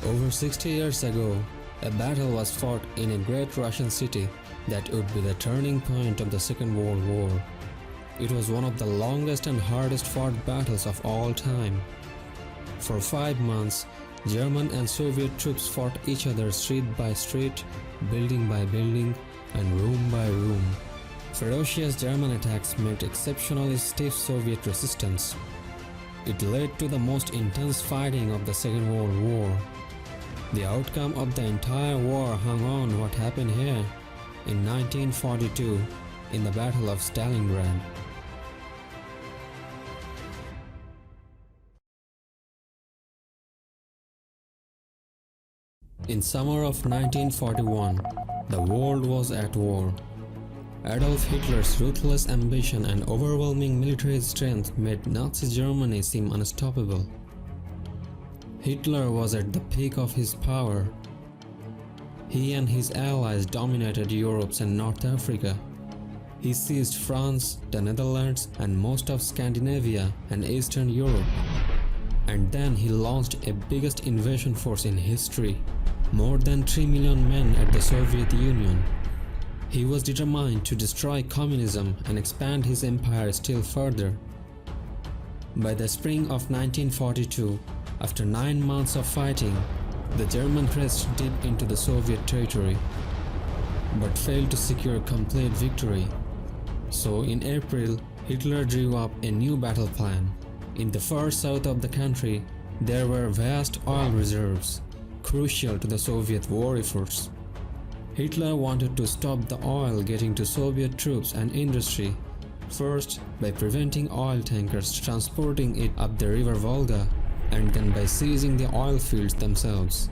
Over 60 years ago, a battle was fought in a great Russian city that would be the turning point of the Second World War. It was one of the longest and hardest fought battles of all time. For 5 months, German and Soviet troops fought each other street by street, building by building, and room by room. Ferocious German attacks met exceptionally stiff Soviet resistance. It led to the most intense fighting of the Second World War. The outcome of the entire war hung on what happened here in 1942 in the Battle of Stalingrad. In summer of 1941, the world was at war. Adolf Hitler's ruthless ambition and overwhelming military strength made Nazi Germany seem unstoppable. Hitler was at the peak of his power. He and his allies dominated Europe and North Africa. He seized France, the Netherlands, and most of Scandinavia and Eastern Europe. And then he launched a biggest invasion force in history. More than 3 million men at the Soviet Union. He was determined to destroy communism and expand his empire still further. By the spring of 1942, after 9 months of fighting, the German pressed deep into the Soviet territory, but failed to secure complete victory. So in April, Hitler drew up a new battle plan. In the far south of the country, there were vast oil reserves, crucial to the Soviet war efforts. Hitler wanted to stop the oil getting to Soviet troops and industry, first by preventing oil tankers transporting it up the river Volga, and then by seizing the oil fields themselves.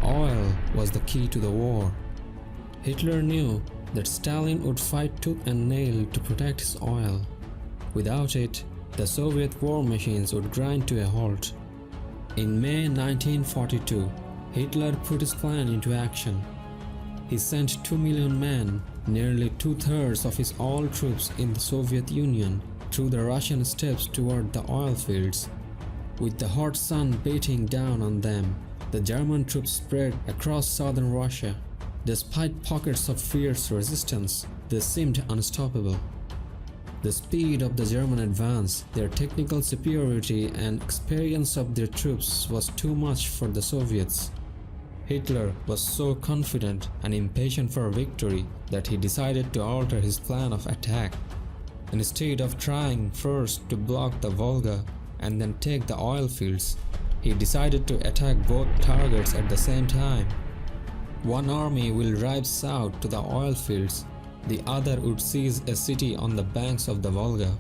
Oil was the key to the war. Hitler knew that Stalin would fight tooth and nail to protect his oil. Without it, the Soviet war machines would grind to a halt. In May 1942, Hitler put his plan into action. He sent 2 million men, nearly 2/3 of his all troops in the Soviet Union, through the Russian steppes toward the oil fields. With the hot sun beating down on them, the German troops spread across southern Russia. Despite pockets of fierce resistance, they seemed unstoppable. The speed of the German advance, their technical superiority, and experience of their troops was too much for the Soviets. Hitler was so confident and impatient for victory that he decided to alter his plan of attack. Instead of trying first to block the Volga and then take the oil fields, he decided to attack both targets at the same time. One army will drive south to the oil fields, the other would seize a city on the banks of the Volga.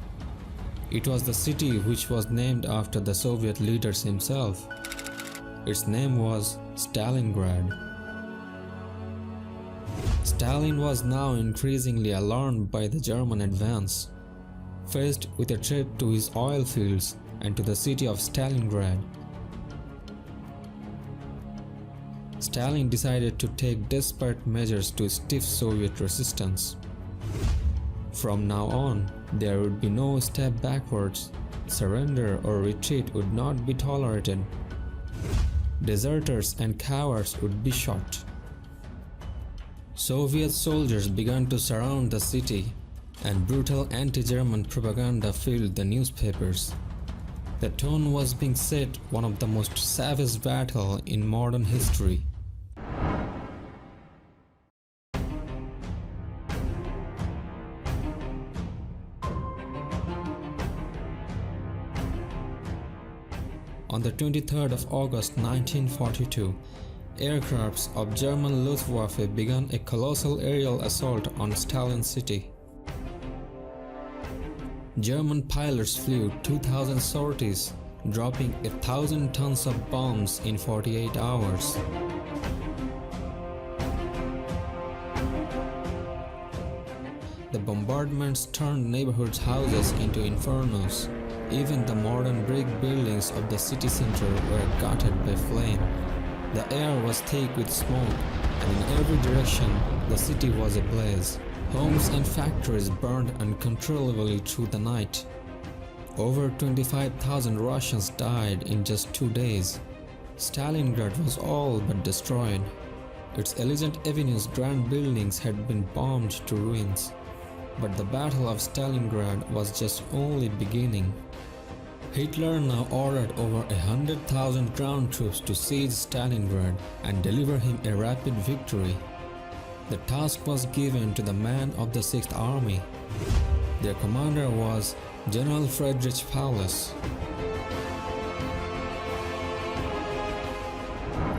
It was the city which was named after the Soviet leader himself. Its name was Stalingrad. Stalin was now increasingly alarmed by the German advance. Faced with a threat to his oil fields and to the city of Stalingrad, Stalin decided to take desperate measures to stiff Soviet resistance. From now on, there would be no step backwards. Surrender or retreat would not be tolerated. Deserters and cowards would be shot. Soviet soldiers began to surround the city, and brutal anti-German propaganda filled the newspapers. The tone was being set one of the most savage battles in modern history. On the 23rd of August 1942, aircrafts of German Luftwaffe began a colossal aerial assault on Stalin city. German pilots flew 2,000 sorties, dropping 1,000 tons of bombs in 48 hours. The bombardments turned neighborhood houses into infernos. Even the modern brick buildings of the city center were gutted by flame. The air was thick with smoke, and in every direction the city was ablaze. Homes and factories burned uncontrollably through the night. Over 25,000 Russians died in just 2 days. Stalingrad was all but destroyed. Its elegant avenues, grand buildings had been bombed to ruins. But the Battle of Stalingrad was just only beginning. Hitler now ordered over 100,000 ground troops to siege Stalingrad and deliver him a rapid victory. The task was given to the man of the 6th Army. Their commander was General Friedrich Paulus.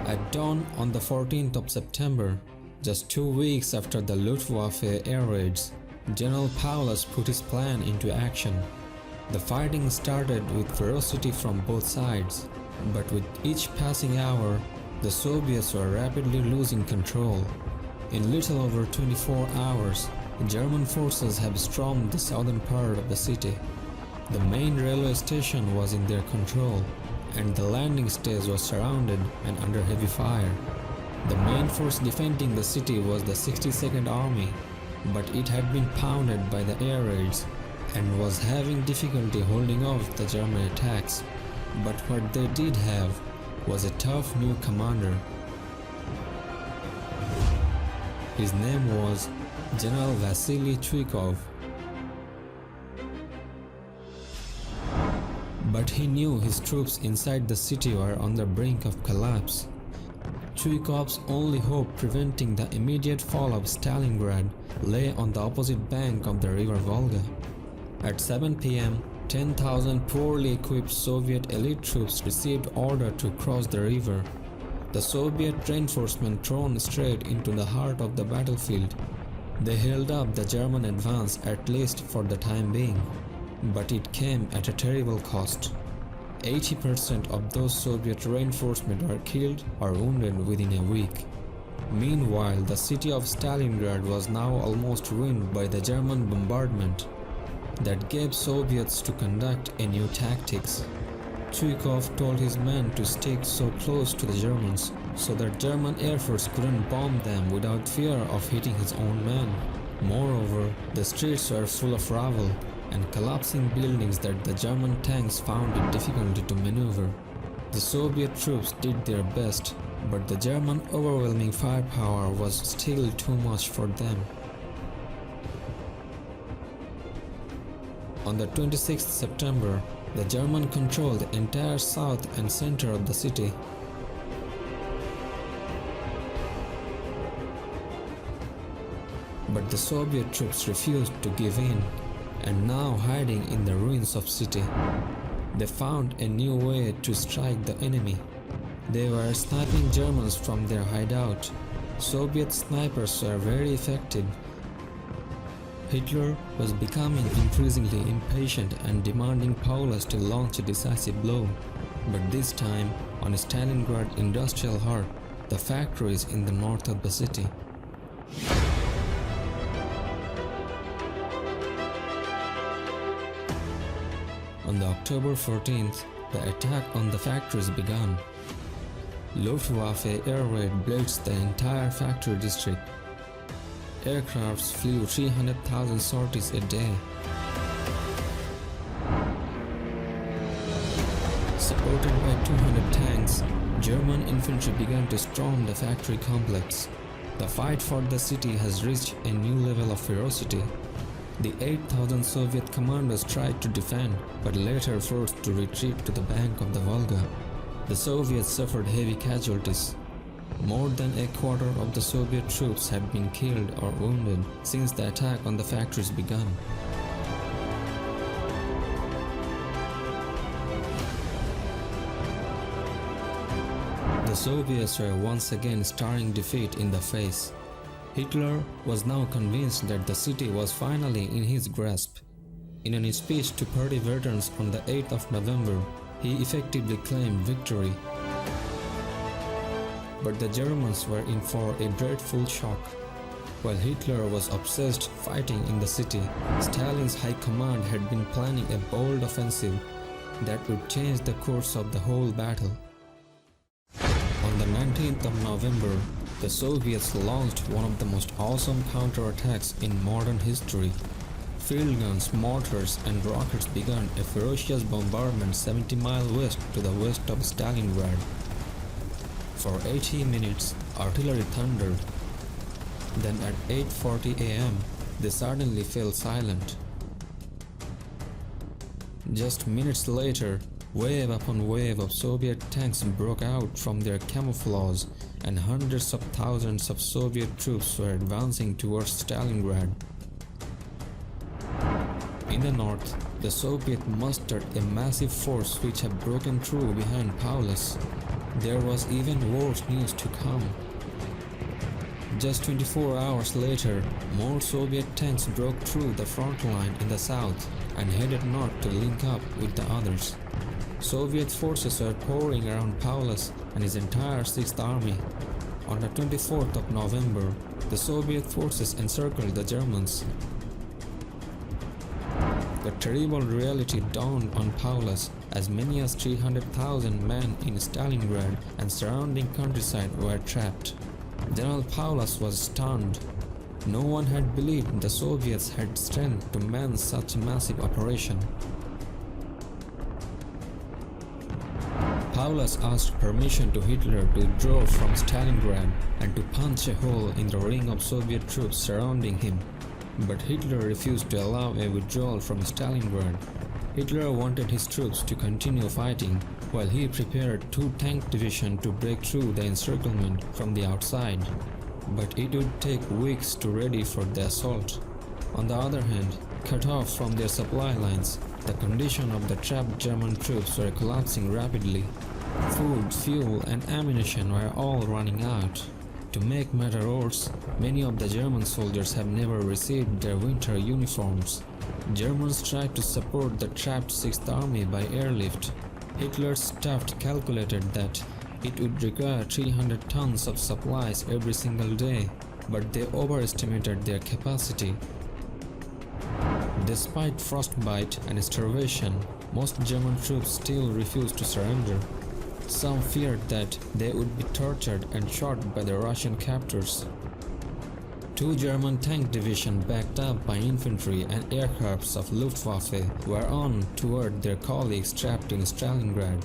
At dawn on the 14th of September, just 2 weeks after the Luftwaffe air raids, General Paulus put his plan into action. The fighting started with ferocity from both sides, but with each passing hour, the Soviets were rapidly losing control. In little over 24 hours, German forces have stormed the southern part of the city. The main railway station was in their control, and the landing stage was surrounded and under heavy fire. The main force defending the city was the 62nd Army, but it had been pounded by the air raids and was having difficulty holding off the German attacks. But what they did have was a tough new commander. His name was General Vasily Chuikov. But he knew his troops inside the city were on the brink of collapse. Chuikov's only hope preventing the immediate fall of Stalingrad lay on the opposite bank of the river Volga. At 7 p.m., 10,000 poorly equipped Soviet elite troops received order to cross the river. The Soviet reinforcement thrown straight into the heart of the battlefield. They held up the German advance at least for the time being, but it came at a terrible cost. 80% of those Soviet reinforcements were killed or wounded within a week. Meanwhile, the city of Stalingrad was now almost ruined by the German bombardment. That gave Soviets to conduct a new tactics. Chuikov told his men to stick so close to the Germans so that German air force couldn't bomb them without fear of hitting his own men. Moreover, the streets were full of rubble and collapsing buildings that the German tanks found it difficult to maneuver. The Soviet troops did their best, but the German overwhelming firepower was still too much for them. On the 26th September, the Germans controlled the entire south and center of the city. But the Soviet troops refused to give in, and now hiding in the ruins of city. They found a new way to strike the enemy. They were sniping Germans from their hideout. Soviet snipers were very effective. Hitler was becoming increasingly impatient and demanding Paulus to launch a decisive blow. But this time, on Stalingrad industrial heart, the factories in the north of the city. On the October 14th, the attack on the factories began. Luftwaffe air raid blitzed the entire factory district. Aircrafts flew 300,000 sorties a day. Supported by 200 tanks, German infantry began to storm the factory complex. The fight for the city has reached a new level of ferocity. The 8,000 Soviet commanders tried to defend, but later forced to retreat to the bank of the Volga. The Soviets suffered heavy casualties. More than a quarter of the Soviet troops had been killed or wounded since the attack on the factories began. The Soviets were once again staring defeat in the face. Hitler was now convinced that the city was finally in his grasp. In a speech to party veterans on the 8th of November, he effectively claimed victory. But the Germans were in for a dreadful shock. While Hitler was obsessed fighting in the city, Stalin's high command had been planning a bold offensive that would change the course of the whole battle. On the 19th of November, the Soviets launched one of the most awesome counterattacks in modern history. Field guns, mortars, and rockets began a ferocious bombardment 70 miles west to the west of Stalingrad. For 80 minutes, artillery thundered. Then at 8:40 a.m., they suddenly fell silent. Just minutes later, wave upon wave of Soviet tanks broke out from their camouflage, and hundreds of thousands of Soviet troops were advancing towards Stalingrad. In the north, the Soviets mustered a massive force which had broken through behind Paulus. There was even worse news to come. Just 24 hours later, more Soviet tanks broke through the front line in the south and headed north to link up with the others. Soviet forces were pouring around Paulus and his entire 6th Army. On the 24th of November, the Soviet forces encircled the Germans. The terrible reality dawned on Paulus. As many as 300,000 men in Stalingrad and surrounding countryside were trapped. General Paulus was stunned. No one had believed the Soviets had strength to man such a massive operation. Paulus asked permission to Hitler to withdraw from Stalingrad and to punch a hole in the ring of Soviet troops surrounding him. But Hitler refused to allow a withdrawal from Stalingrad. Hitler wanted his troops to continue fighting while he prepared 2 tank divisions to break through the encirclement from the outside. But it would take weeks to ready for the assault. On the other hand, cut off from their supply lines, the condition of the trapped German troops were collapsing rapidly. Food, fuel, and ammunition were all running out. To make matters worse, many of the German soldiers have never received their winter uniforms. Germans tried to support the trapped 6th Army by airlift. Hitler's staff calculated that it would require 300 tons of supplies every single day, but they overestimated their capacity. Despite frostbite and starvation, most German troops still refused to surrender. Some feared that they would be tortured and shot by the Russian captors. 2 German tank divisions backed up by infantry and aircrafts of Luftwaffe were on toward their colleagues trapped in Stalingrad.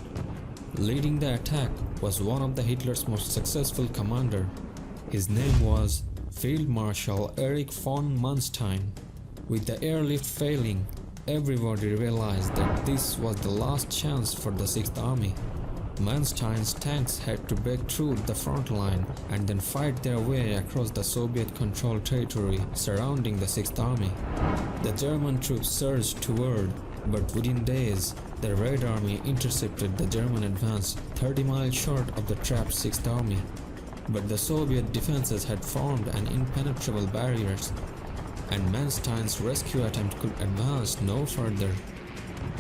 Leading the attack was one of the Hitler's most successful commander. His name was Field Marshal Erich von Manstein. With the airlift failing, everybody realized that this was the last chance for the 6th Army. Manstein's tanks had to break through the front line and then fight their way across the Soviet-controlled territory surrounding the 6th Army. The German troops surged toward, but within days, the Red Army intercepted the German advance 30 miles short of the trapped 6th Army. But the Soviet defenses had formed an impenetrable barriers, and Manstein's rescue attempt could advance no further.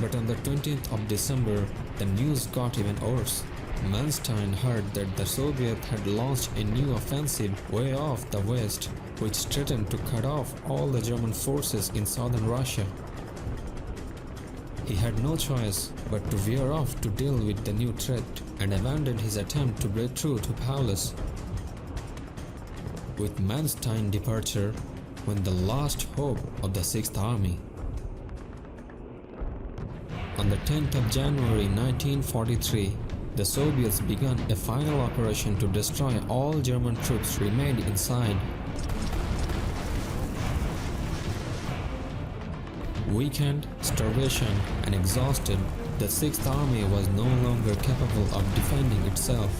But on the 20th of December, the news got even worse. Manstein heard that the Soviets had launched a new offensive way off the west, which threatened to cut off all the German forces in southern Russia. He had no choice but to veer off to deal with the new threat and abandoned his attempt to break through to Paulus. With Manstein's departure went the last hope of the 6th Army. On the 10th of January 1943, the Soviets began a final operation to destroy all German troops remained inside. Weakened, starvation, and exhausted, the 6th Army was no longer capable of defending itself.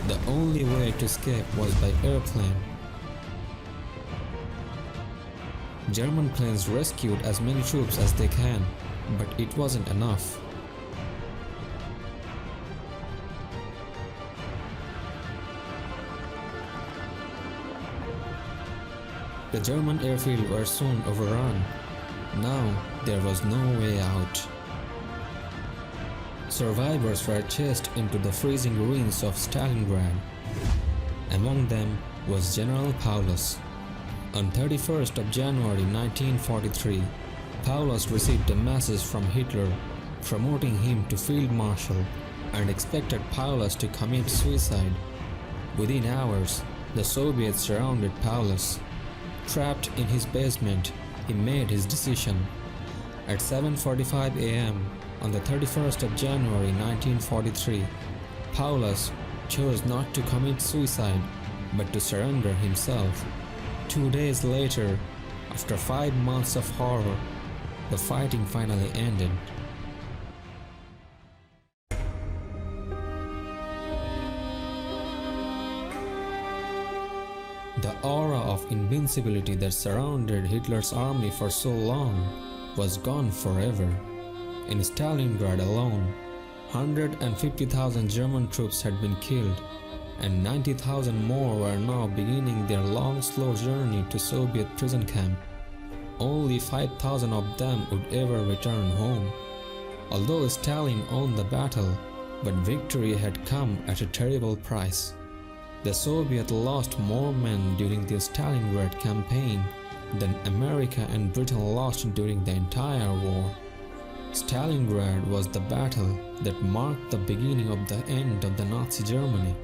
The only way to escape was by airplane. German planes rescued as many troops as they can, but it wasn't enough. The German airfields were soon overrun. Now there was no way out. Survivors were chased into the freezing ruins of Stalingrad. Among them was General Paulus. On 31st of January 1943, Paulus received a message from Hitler promoting him to Field Marshal and expected Paulus to commit suicide. Within hours, the Soviets surrounded Paulus. Trapped in his basement, he made his decision. At 7:45 a.m. on the 31st of January 1943, Paulus, chose not to commit suicide but to surrender himself. 2 days later, after 5 months of horror, the fighting finally ended. The aura of invincibility that surrounded Hitler's army for so long was gone forever. In Stalingrad alone, 150,000 German troops had been killed, and 90,000 more were now beginning their long, slow journey to Soviet prison camp. Only 5,000 of them would ever return home. Although Stalin won the battle, but victory had come at a terrible price. The Soviets lost more men during the Stalingrad campaign than America and Britain lost during the entire war. Stalingrad was the battle that marked the beginning of the end of the Nazi Germany.